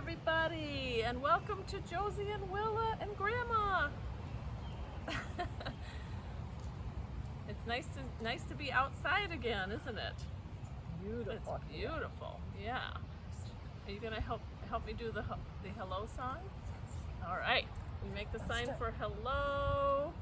everybody, and welcome to Josie and Willa and Grandma. It's nice to be outside again, isn't it? Beautiful. It's beautiful. Yeah. Are you gonna help me do the hello song? All right. We make the sign for hello,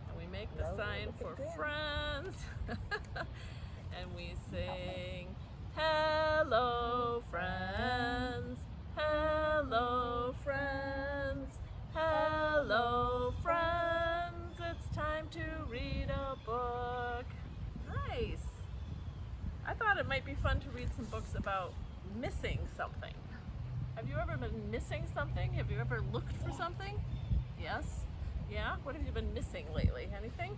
and we make the sign for friends, and we sing hello friends, hello friends, hello friends. It's time to read a book. Nice. I thought it might be fun to read some books about missing something. Have you ever been missing something? Have you ever looked for something? Yes? Yeah? What have you been missing lately? Anything?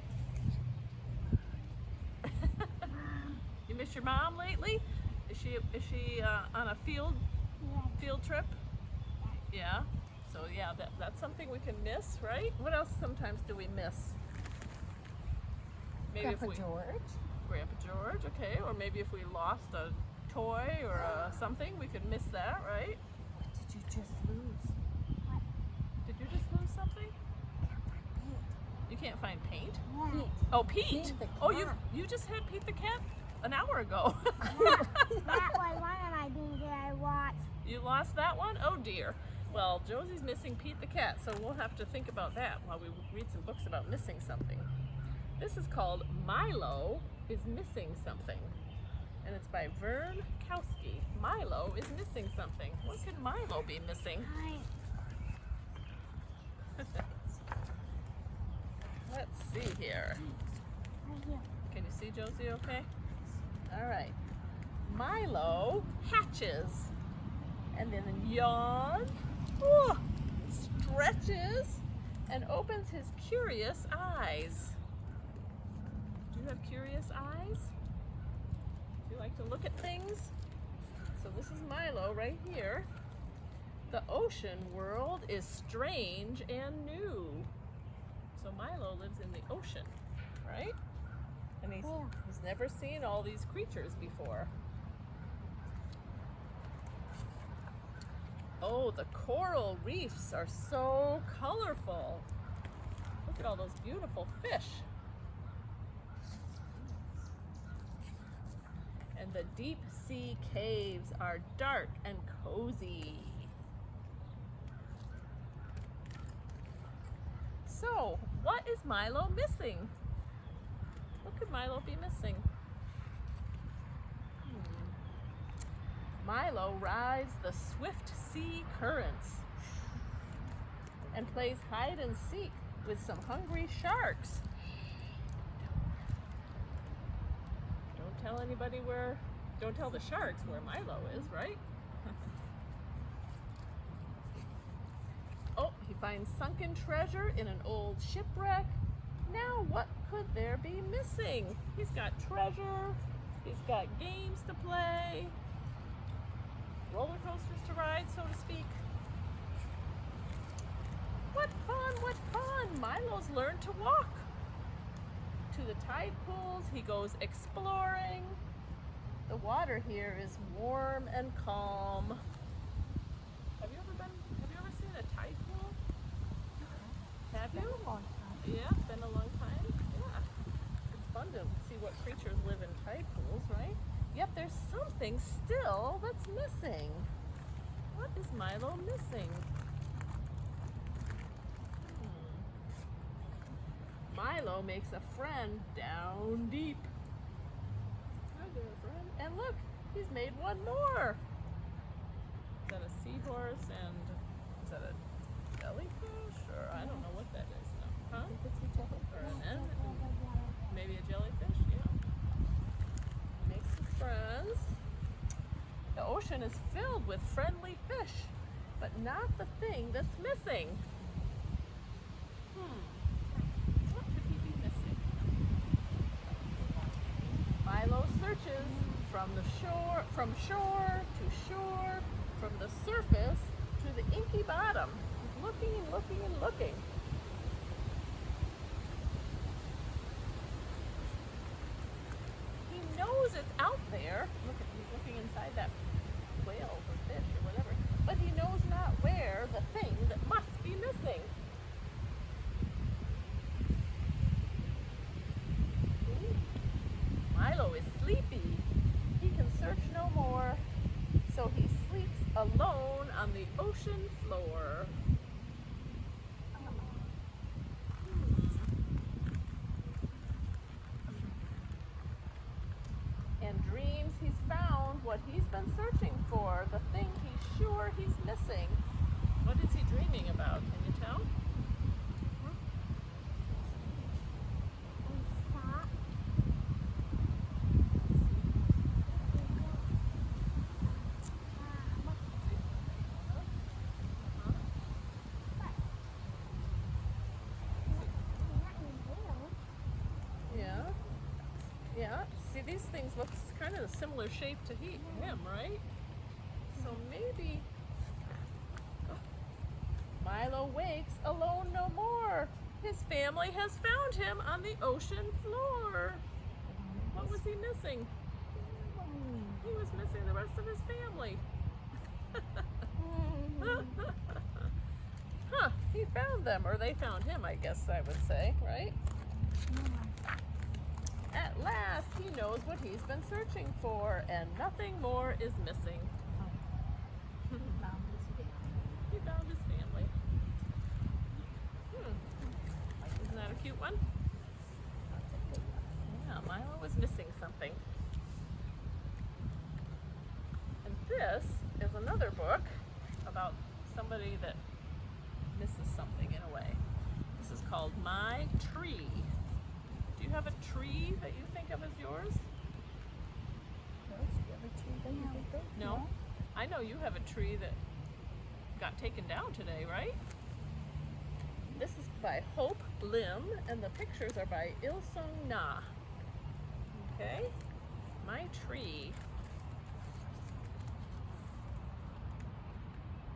You miss your mom lately? Is she on a field trip? Yeah. So yeah, that's something we can miss, right? What else sometimes do we miss? Maybe Grandpa George. Grandpa George, okay. Or maybe if we lost a toy or something, we could miss that, right? What did you just lose? Did you just lose something? You can't find paint? Pete. Oh, Pete! Pete the Oh, cat. you just had Pete the cat an hour ago. That was one of my things that I watched. You lost that one? Oh dear. Well, Josie's missing Pete the cat, so we'll have to think about that while we read some books about missing something. This is called Milo is Missing Something, and it's by Vern Kowski. Milo is missing something. What could Milo be missing? Let's see here. Right here. Can you see Josie okay? All right. Milo hatches and then yawns, stretches, and opens his curious eyes. Do you have curious eyes? Do you like to look at things? So this is Milo right here. The ocean world is strange and new. So Milo lives in the ocean, right? And he's never seen all these creatures before. Oh, the coral reefs are so colorful. Look at all those beautiful fish. And the deep sea caves are dark and cozy. So, what is Milo missing? What could Milo be missing? Milo rides the swift sea currents and plays hide and seek with some hungry sharks. Don't tell anybody don't tell the sharks where Milo is, right? Oh, he finds sunken treasure in an old shipwreck. Now what could there be missing? He's got treasure, he's got games to play, roller coasters to ride, so to speak. What fun, what fun! Milo's learned to walk. To the tide pools, he goes exploring. The water here is warm and calm. Have you ever seen a tide pool? Have you? Been a long time. Yeah, it's been a long time. Yeah. It's fun to see what creatures live in tide pools, right? Yet there's something still that's missing. What is Milo missing? Milo makes a friend down deep. Hi there, friend. And look, he's made one more. Is that a seahorse and is that a jellyfish? Or I don't know what that is now. Huh? Or an end? Maybe a jellyfish? Yeah. Makes some friends. The ocean is filled with friendly fish, but not the thing that's missing. What could he be missing? Milo searches from shore to shore, from the surface to the inky bottom. He's looking and looking and looking. He knows it's out there. Look, he's looking inside that whale or fish or whatever, but he knows not ocean floor. And dreams he's found what he's been searching for, the thing he's sure he's missing. What is he dreaming about? Can you tell? Yeah, see, these things look kind of a similar shape to him, right? So maybe Milo wakes alone no more. His family has found him on the ocean floor. What was he missing? He was missing the rest of his family. Huh, he found them, or they found him, I guess I would say, right? At last, he knows what he's been searching for, and nothing more is missing. He found his family. Isn't that a cute one? Yeah, Milo was missing something. And this is another book about somebody that misses something in a way. This is called My Tree. Do you have a tree that you think of as yours? No? I know you have a tree that got taken down today, right? This is by Hope Lim, and the pictures are by Il Sung Na. Okay? My Tree.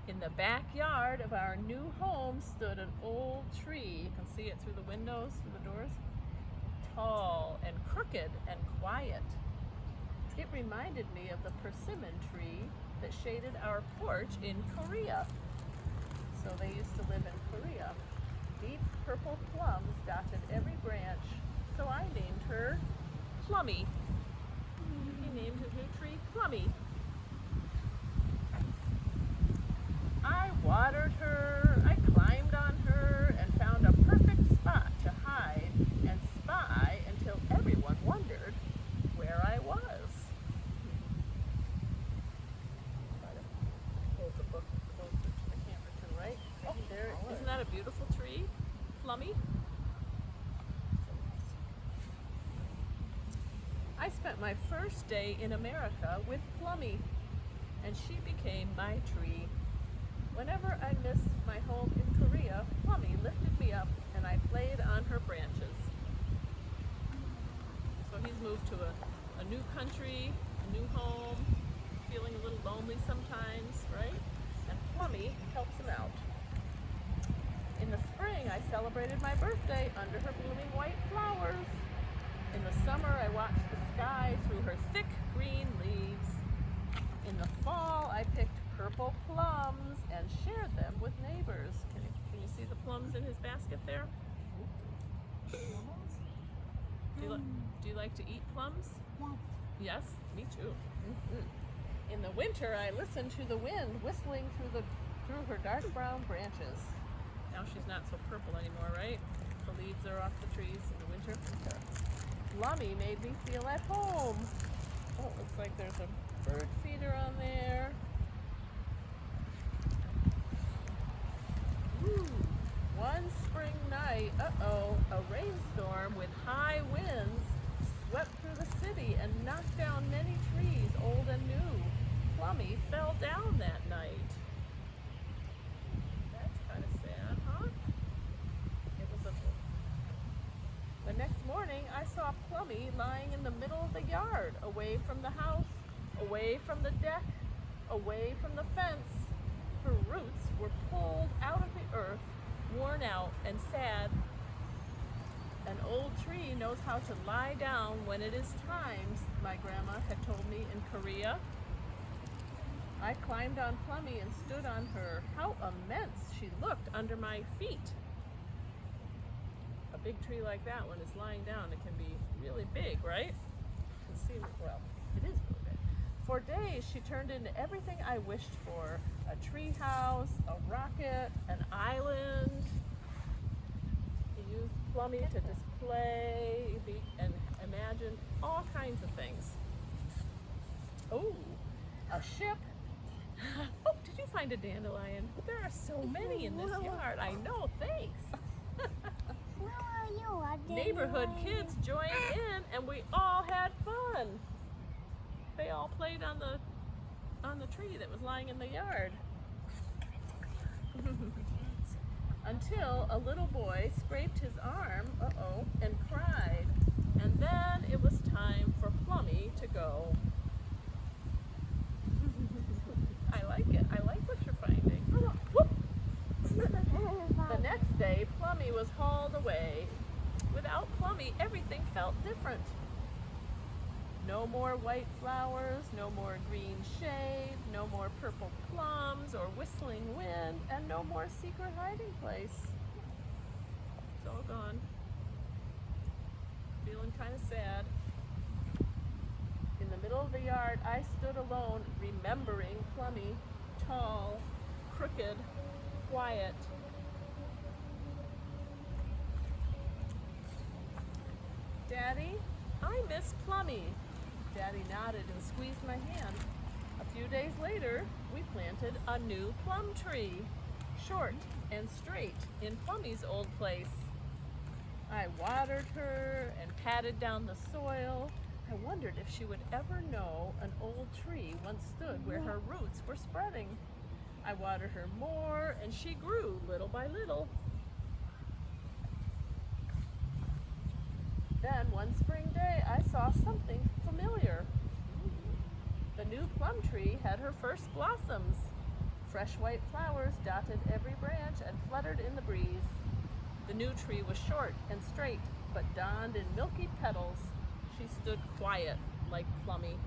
In the backyard of our new home stood an old tree. You can see it through the windows, through the doors. Tall and crooked and quiet. It reminded me of the persimmon tree that shaded our porch in Korea. So they used to live in Korea. Deep purple plums dotted every branch, so I named her Plummy. He named his new tree Plummy. I watered her, I climbed on her, and found a perfect spot to hide and spy until everyone wondered where I was. Try to hold the book closer to the camera too, right? Oh, there, isn't that a beautiful tree? Plummy? I spent my first day in America with Plummy, and she became my tree. Whenever I missed my home in Korea, Plummy lifted me up and I played on her branches. So he's moved to a new country, a new home, feeling a little lonely sometimes, right? And Plummy helps him out. In the spring, I celebrated my birthday under her blooming white flowers. In the summer, I watched the sky through her thick green leaves. In the fall, I picked purple plums and shared them with neighbors. Can you see the plums in his basket there? Do you like to eat plums? Yes, me too. In the winter, I listened to the wind whistling through her dark brown branches. Now she's not so purple anymore, right? The leaves are off the trees in the winter. Plummy made me feel at home. Oh, it looks like there's a bird feeder on there. One spring night, a rainstorm with high winds swept through the city and knocked down many trees, old and new. Plummy fell down that night. That's kind of sad, huh? The next morning, I saw Plummy lying in the middle of the yard, away from the house, away from the deck, away from the fence. Her roots were pulled out of the earth, worn out and sad. An old tree knows how to lie down when it is time, my grandma had told me in Korea. I climbed on Plummy and stood on her. How immense she looked under my feet. A big tree like that, when it's lying down, it can be really big, right? You can see, well, it is really big. For days, she turned into everything I wished for. A tree house, a rocket, an island. He used Plummy to display and imagine all kinds of things. Oh, a ship. Oh, did you find a dandelion? There are so many in this yard. I know, thanks. Where are you? Neighborhood kids joined in and we all had fun. They all played on the tree that was lying in the yard. Until a little boy scraped his arm, and cried. And then it was time for Plummy to go. I like it. I like what you're finding. Whoop. The next day, Plummy was hauled away. Without Plummy, everything felt different. No more white flowers, no more green shade, no more purple plums or whistling wind, and no more secret hiding place. It's all gone. Feeling kind of sad. In the middle of the yard, I stood alone, remembering Plummy, tall, crooked, quiet. Daddy, I miss Plummy. Daddy nodded and squeezed my hand. A few days later, we planted a new plum tree, short and straight, in Plummy's old place. I watered her and patted down the soil. I wondered if she would ever know an old tree once stood where her roots were spreading. I watered her more, and she grew little by little. Then one spring day, I saw something familiar. The new plum tree had her first blossoms. Fresh white flowers dotted every branch and fluttered in the breeze. The new tree was short and straight, but donned in milky petals. She stood quiet like Plummy.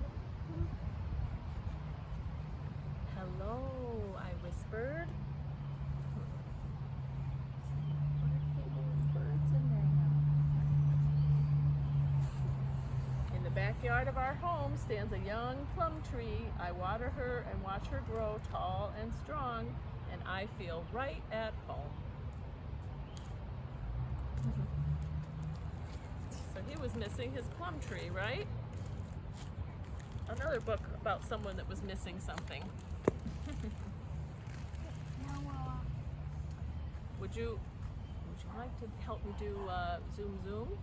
Hello, I whispered. In the backyard of our home stands a young plum tree. I water her and watch her grow tall and strong, and I feel right at home. So he was missing his plum tree, right? Another book about someone that was missing something. Would you like to help me do Zoom Zoom? Do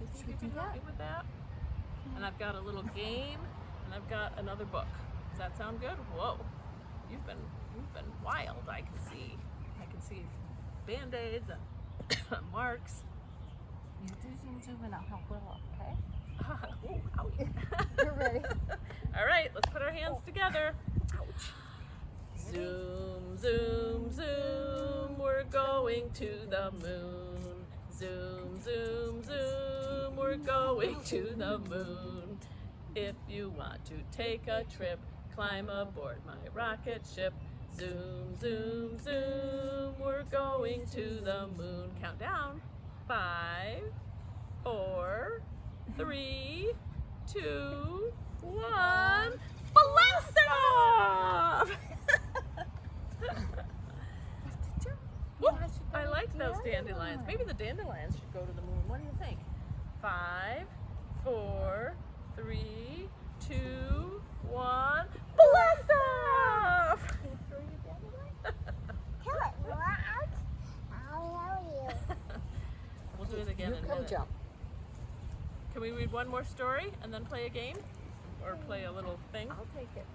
you think you can help me with that? And I've got a little game, and I've got another book. Does that sound good? Whoa, you've been wild. I can see Band-Aids and marks. You do Zoom Zoom and I'll help Willow, okay? Ooh, owie. You're ready. All right, let's put our hands together. Ouch. Zoom, zoom, zoom, we're going to the moon. Zoom, zoom, zoom, we're going to the moon. If you want to take a trip, climb aboard my rocket ship. Zoom, zoom, zoom, we're going to the moon. Count down. 5, 4, 3, 2, 1. Blast it off! Whoop, I like those dandelions. Maybe the dandelions should go to the moon. What do you think? 5, 4, 3, 2, 1. Blast off! Tell it, roll out. I'll tell you. We'll do it again in a minute. Jump. Can we read one more story and then play a game? Or play a little thing? I'll take it.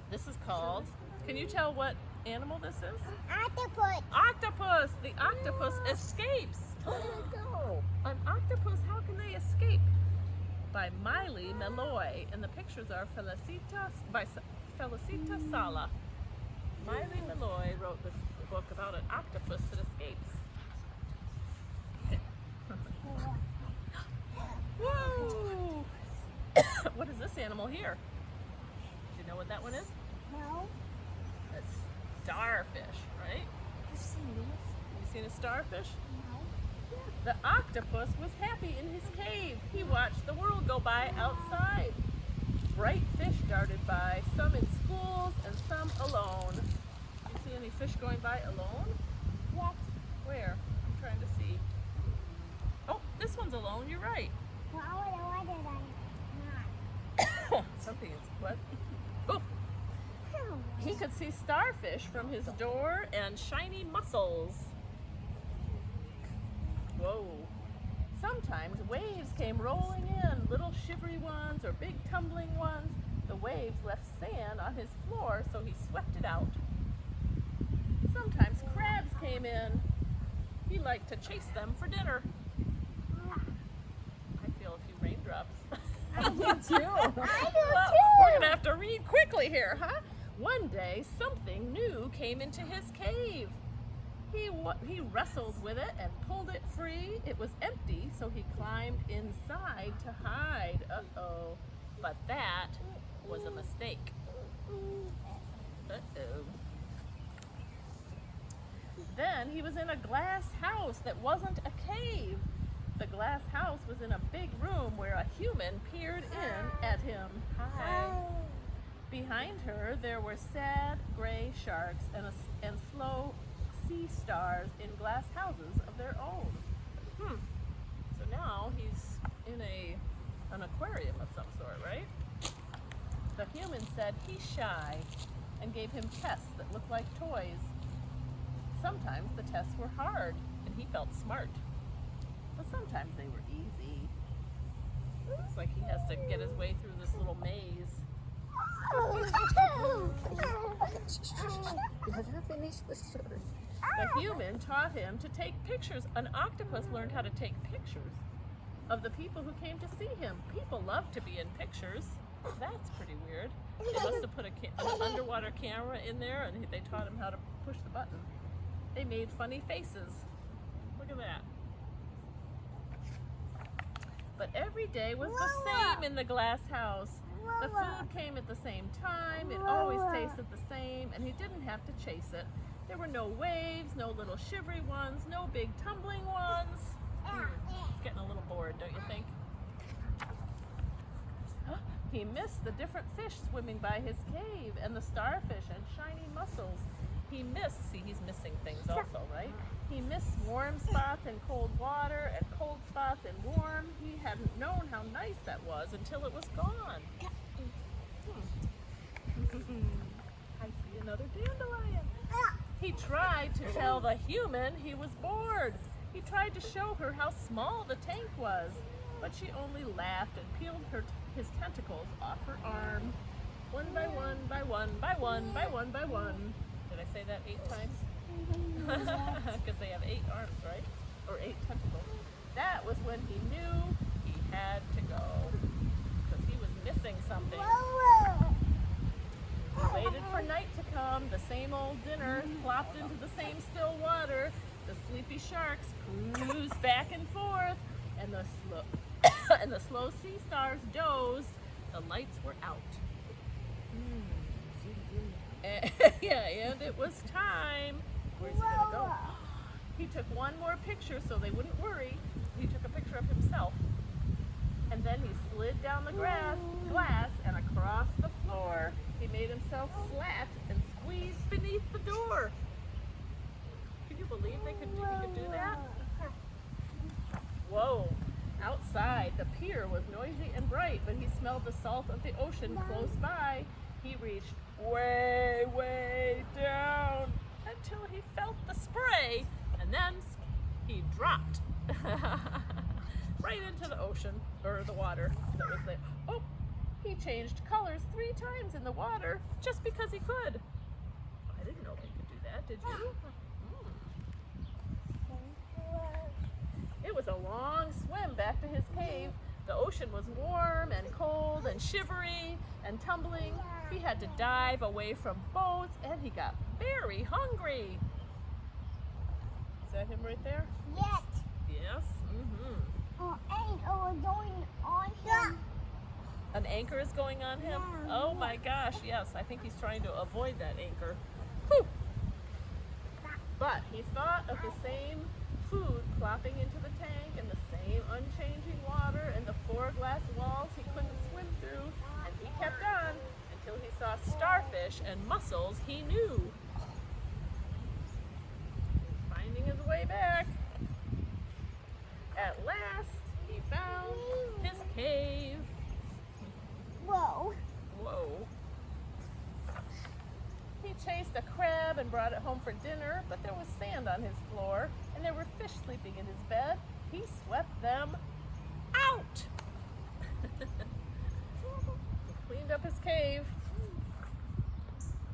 This is called, can you tell what animal this is? Octopus. Octopus! The octopus escapes! Where did it go? An octopus, how can they escape? By Milo. And the pictures are Felicita Sala. Milo wrote this book about an octopus that escapes. Whoa! What is this animal here? Do you know what that one is? No. It's starfish, right? I've seen this. Have you seen a starfish? No. The octopus was happy in his cave. He watched the world go by outside. bright fish darted by, some in schools and some alone. You see any fish going by alone? Yes. Where? I'm trying to see. Oh, this one's alone, you're right. Well, why did I not? Something is, what? Oh, he could see starfish from his door and shiny mussels. Whoa. Sometimes waves came rolling in, little shivery ones or big tumbling ones. The waves left sand on his floor, so he swept it out. Sometimes crabs came in. He liked to chase them for dinner. I feel a few raindrops. I do too. I do Well, too. we're gonna have to read quickly here, huh? One day, something new came into his cave. He wrestled with it and pulled it free. It was empty, so he climbed inside to hide. Uh-oh. But that was a mistake. Uh-oh. Then he was in a glass house that wasn't a cave. The glass house was in a big room where a human peered in at him. Hi. Behind her, there were sad gray sharks and slow sea stars in glass houses of their own. So now he's in an aquarium of some sort, right? The human said he's shy and gave him tests that looked like toys. Sometimes the tests were hard and he felt smart, but sometimes they were easy. Looks like he has to get his way through this little maze. Let her finish the story. The human taught him to take pictures. An octopus learned how to take pictures of the people who came to see him. People love to be in pictures. That's pretty weird. They must have put an underwater camera in there and they taught him how to push the button. They made funny faces. Look at that. But every day was the same in the glass house. The food came at the same time. It always tasted the same, and he didn't have to chase it. There were no waves, no little shivery ones, no big tumbling ones. It's getting a little bored, don't you think? He missed the different fish swimming by his cave and the starfish and shiny mussels. He missed, see, he's missing things also, right? He missed warm spots in cold water and cold spots in warm. He hadn't known how nice that was until it was gone. I see another dandelion. He tried to tell the human he was bored. He tried to show her how small the tank was, but she only laughed and peeled his tentacles off her arm. One by one, by one, by one, by one, by one. Did I say that 8 times? Because they have 8 arms, right? Or 8 tentacles. That was when he knew he had to go. Because he was missing something. He waited for night to come. The same old dinner plopped into the same still water. The sleepy sharks cruised back and forth. And the slow sea stars dozed. The lights were out. And it was time. Where's he gonna go? He took one more picture so they wouldn't worry. He took a picture of himself. And then he slid down the glass and across the floor. He made himself flat and squeezed beneath the door. Can you believe he could do that? Whoa. Outside, the pier was noisy and bright, but he smelled the salt of the ocean close by. He reached way, way down until he felt the spray, and then he dropped right into the ocean, or the water that was there. Oh, he changed colors 3 times in the water just because he could. I didn't know he could do that, did you? It was a long swim back to his cave. The ocean was warm and cold and shivery and tumbling. He had to dive away from boats, and he got very hungry. Is that him right there? Yes. Yes. We're going on him. An anchor is going on him? Yeah. Oh my gosh, yes. I think he's trying to avoid that anchor. Whew. But he thought of the same food plopping into the tank and the same unchanging water and the 4 glass walls he couldn't swim through, and he kept on until he saw starfish and mussels he knew. He's finding his way back. At last, he found his cave. Whoa. Whoa. He chased a crab and brought it home for dinner, but there was sand on his floor, and there were fish sleeping in his bed. He swept them out. He cleaned up his cave.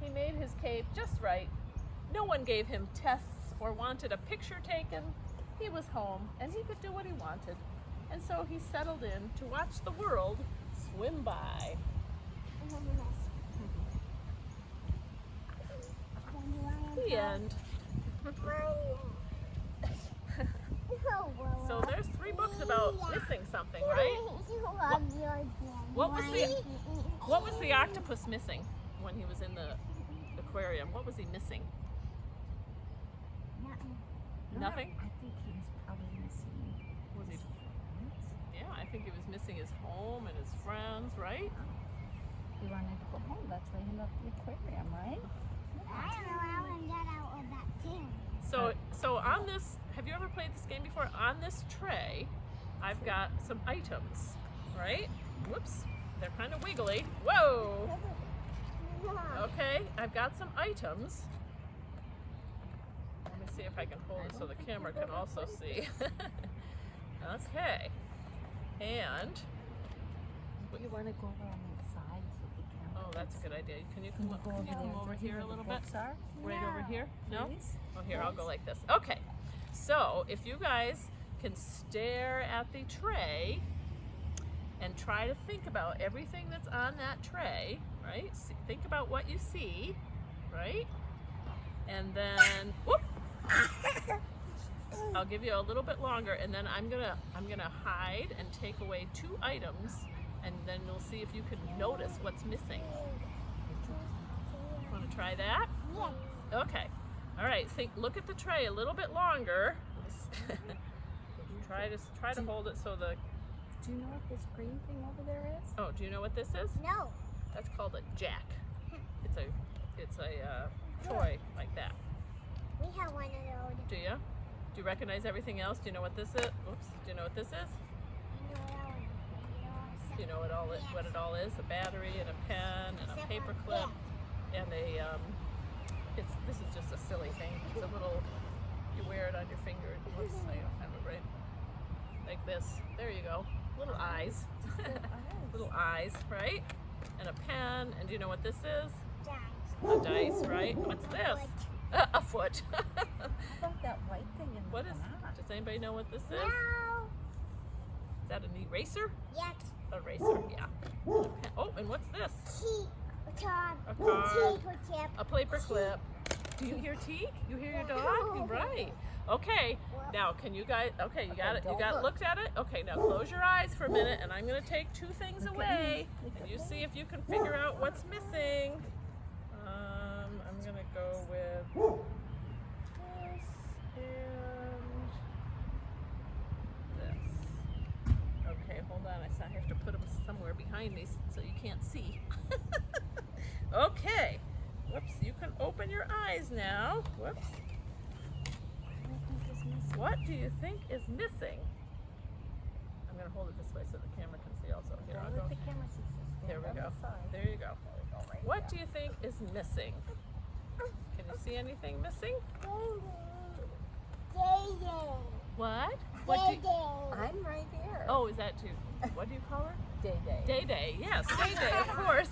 He made his cave just right. No one gave him tests or wanted a picture taken. He was home, and he could do what he wanted. And so he settled in to watch the world swim by. The end. So there's 3 books about missing something, right? What was the octopus missing when he was in the aquarium? What was he missing? Nothing? I think he was probably missing. Was he? Yeah, I think he was missing his home and his friends, right? He wanted to go home. That's why he left the aquarium, right? I don't know how I got out of that tin. So on this, have you ever played this game before? On this tray, I've got some items, right? Whoops, they're kind of wiggly. Whoa! Okay, I've got some items. Let me see if I can hold it so the camera can also see. Okay, and You want to go over on the side so the camera. oh, that's a good idea. Can you Can come, you go can you over come there over to see here a where the little bit? books are? Right over here? No? Please? Oh, here, I'll go like this. Okay, so if you guys can stare at the tray and try to think about everything that's on that tray, right? Think about what you see, right? And then, whoop! I'll give you a little bit longer, and then I'm gonna hide and take away 2 items, and then you'll see if you can notice what's missing. Want to try that? Yes. Okay. All right. Look at the tray a little bit longer. try to hold it so the. Do you know what this green thing over there is? Oh, do you know what this is? No. That's called a jack. It's a toy like that. We have one of those. Do you? Do you recognize everything else? Do you know what this is? Oops. Do you know what this is? Do you know what it all is? A battery and a pen and a paper clip and a this is just a silly thing. It's a little, you wear it on your finger. Whoops, I don't have it right. Like this. There you go. Little eyes. Little eyes, right? And a pen. And do you know what this is? A dice, right? What's this? A foot. How about that white thing in the What is? banana? Does anybody know what this is? No. Is that an eraser? Yes. Eraser, yeah. And a pen. Oh, and what's this? A car. A car. Chip. A paper clip. Do you hear Teak? You hear your dog? You're right. Okay. Now, can you guys? Okay, you got it. You got looked at it. Okay, now close your eyes for a minute, and I'm gonna take 2 things away, and you see if you can figure out what's missing. I'm gonna go with this and this. Okay, hold on. I have to put them somewhere behind me so you can't see. Okay. Whoops. You can open your eyes now. Whoops. What do you think is missing? I'm gonna hold it this way so the camera can see also. Here, I'll go. The camera sees this. There we Stand go. on the side. There you go. What do you think is missing? Can you see anything missing? What? What do you, I'm right here. oh, is that too? What do you call her? Day Day. Day Day. Yes, Day Day, of course.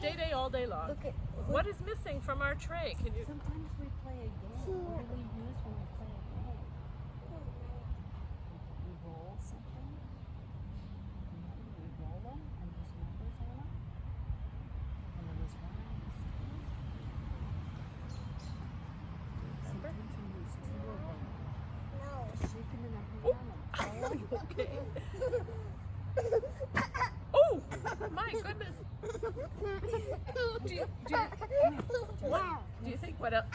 Day Day all day long. Look at. What is missing from our tray? Can you? Sometimes we play a game. What do we use when we play a game? We roll something. We roll them, and there's numbers on them. And there was one on the screen. Sometimes we use 2 of them. Shaking in a hand. Okay. Oh, my goodness. Do you think what else?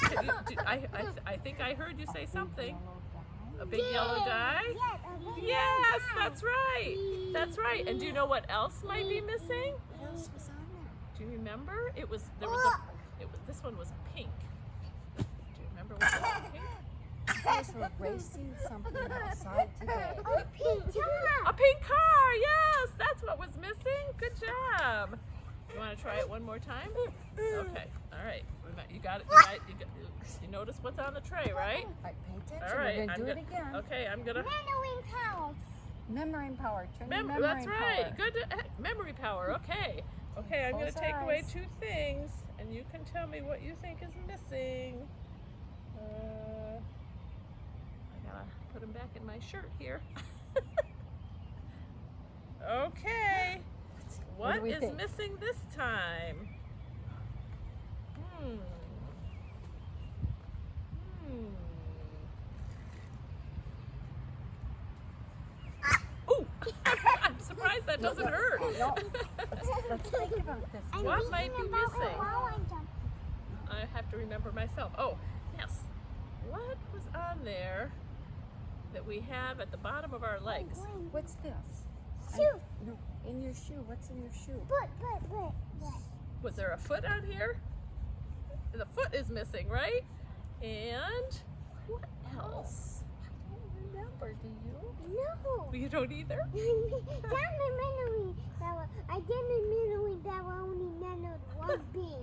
I think I heard you say something. Yellow die. A big yellow die? Yes, a big Yes, yellow die. that's right. That's right. And do you know what else might be missing? What else was on there? Do you remember? This one was pink. Do you remember what was pink? I was erasing something outside today. A pink A top. pink car, yes, that's what was missing. Good job. You want to try it one more time? Okay, all right. You got it. You notice what's on the tray, right? All right, pay attention. All right. We're going to do it again. Okay, I'm gonna. Memory power. Memory power. Turn your memory That's right. power. Good memory power. Okay. Okay, I'm gonna Close our take away eyes. 2 things, and you can tell me what you think is missing. I gotta put them back in my shirt here. Okay. What do What we is think? missing this time? Ooh! I'm surprised that doesn't hurt. No. Let's think about this. I'm What might thinking be about it missing? while I'm jumping. I have to remember myself. Oh, yes. What was on there that we have at the bottom of our legs? What's this? Shoe. No, in your shoe. What's in your shoe? But. Was there a foot on here? The foot is missing, right? And what else? I don't remember. Do you? No. You don't either? That's my memory power. I didn't memory power only memory one thing.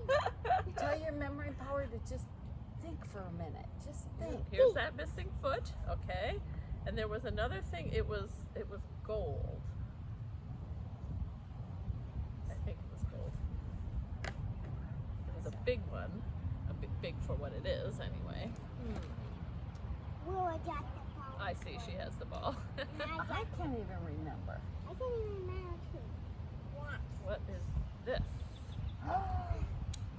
Tell your memory power to just think for a minute. Just think. Here's that missing foot, okay. And there was another thing. It was gold. I think it was gold. It was a big one, big for what it is, anyway. Will I got the ball? I see. She has the ball. I can't even remember. I can't even remember too. What is this? Oh,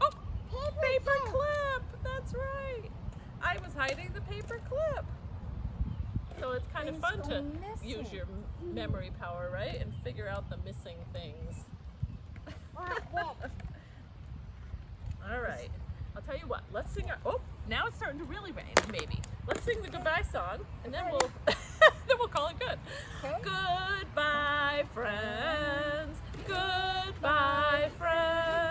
Oh, Paper paper clip. clip. That's right. I was hiding the paper clip. So it's kind of Things fun go to missing. use your memory power, right? And figure out the missing things. What this? All right. I'll tell you what. Let's sing our. Oh, now it's starting to really rain. Maybe. Let's sing the goodbye song, and then we'll then we'll call it good. okay. Goodbye, friends. Goodbye, friends.